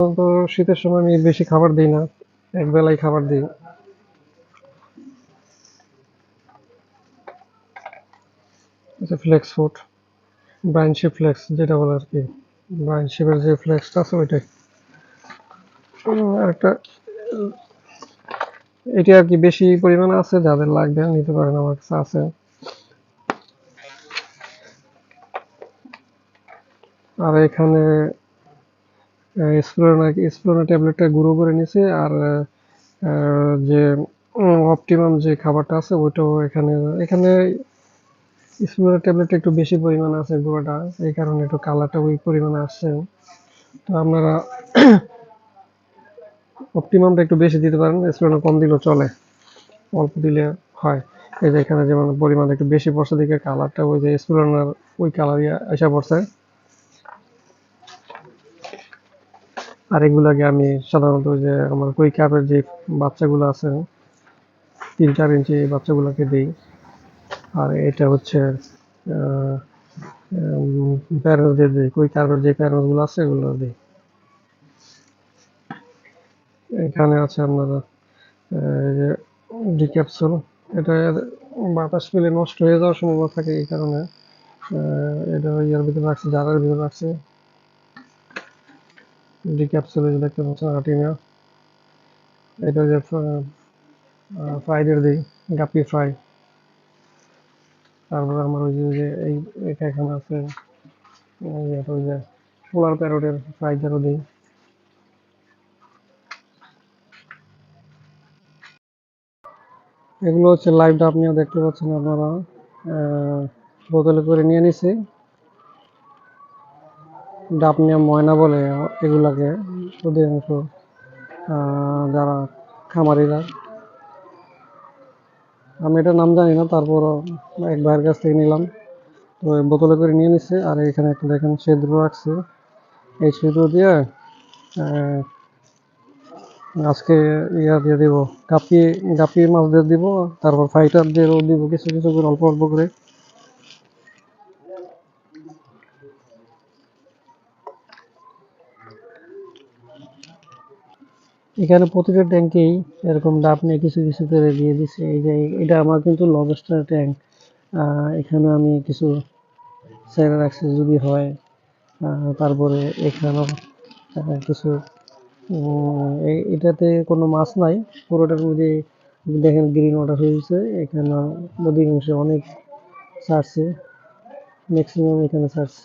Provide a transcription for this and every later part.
তো শীতের সময় আমি বেশি খাবার দিই না, এক বেলাই খাবার দিই। এটা ফ্লেক্স ফুড, ব্রাইনশিপ ফ্লেক্স যেটা বলে আর কি, ব্রাইনশিপের যে ফ্লেক্সটা আছে ওইটাই। আরেকটা, এটি আর কি বেশি পরিমাণে আছে, যাদের লাগবে নিতে পারেন, আমার কাছে আছে। আর এখানে স্প্লোনা ট্যাবলেটটা গুঁড়ো করে নিয়েছি, আর যে অপটিমাম যে খাবারটা আছে ওইটাও এখানে এখানে স্প্লোনা ট্যাবলেটটা একটু বেশি পরিমাণে আছে গুঁড়োটা, এই কারণে একটু কালারটা ওই পরিমাণে আসছে। তো আপনারা অপটিমামটা একটু বেশি দিতে পারেন, স্প্লোনা কম দিলেও চলে, অল্প দিলে হয়। এই যে এখানে যেমন পরিমাণ একটু বেশি পড়ছে দিকে কালারটা ওই যে স্প্লোনার ওই কালারই এসে পড়ছে। আর এগুলাকে আমি সাধারণত ওই যে আমার কই কাপের যে বাচ্চাগুলো আছে 3-4 ইঞ্চি বাচ্চাগুলোকে দিই। আর এটা হচ্ছে প্যারেন্টস দিয়ে দিই, কই কাপের যে প্যারেন্টস গুলো আছে এগুলো দিই। এখানে আছে আপনার এই যে ডি ক্যাপসুল, এটা বাতাস পেলে নষ্ট হয়ে যাওয়ার সম্ভাবনা থাকে, এই কারণে এটা ইয়ার ভিতরে রাখছি, জারের ভিতরে রাখছি। ডি ক্যাপসুল দেখতে পাচ্ছেন আর্টিমিয়া, এটা যে ফ্রাইডের দিই, গাপি ফ্রাই। তারপরে আমার ওই যে এই এখানে আছে ওই যে পোলার প্যারোটের ফ্রাইজারও দিই। এগুলো হচ্ছে লাইভ ডাব নিয়ে দেখতে পাচ্ছেন আপনারা, বোতলে করে নিয়ে নিছি। ডাব নিয়ে ময়না বলে এগুলাকে অধিকাংশ যারা খামারিরা, আমি এটা নাম জানি না, তারপরও এক ভাইয়ের কাছ থেকে নিলাম। তো বোতলে করে নিয়ে নিচ্ছে। আর এখানে একটা দেখেন ছিদ্র রাখছে, এই ছিদ্র দিয়ে আজকে ইয়া দিয়ে দিব, গাপি গাপি মাছ দিয়ে দিব, তারপর ফাইটার দিয়েও দিব কিছু কিছু করে, অল্প অল্প করে। এখানে প্রতিটা ট্যাঙ্কেই এরকম ডাব নিয়ে কিছু কিছু করে দিয়ে দিছে। এই যে এটা আমার কিন্তু লবস্টার ট্যাঙ্ক, এখানে আমি কিছু ছেড়ে রাখছি যদি হয়। তারপরে এখানেও কিছু এটাতে কোনো মাছ নাই, পুরোটার মধ্যে দেখেন গ্রিন ওয়াটার হয়েছে। এখানে অধিকাংশ অনেক ছাড়ছে, ম্যাক্সিমাম এখানে ছাড়ছে।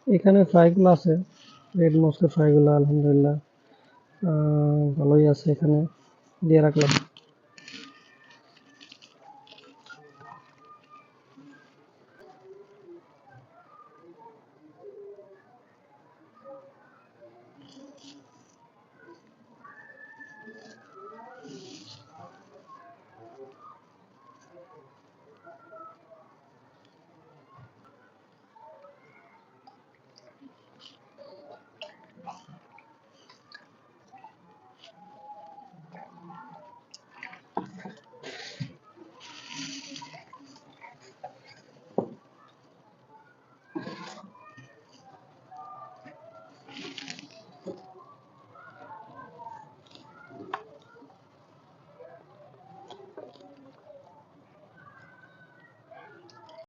এখানে ফ্রাইগুলো আছে, রেড মস্কের ফ্রাইগুলো আলহামদুলিল্লাহ ভালোই আছে, এখানে দিয়ে রাখলাম।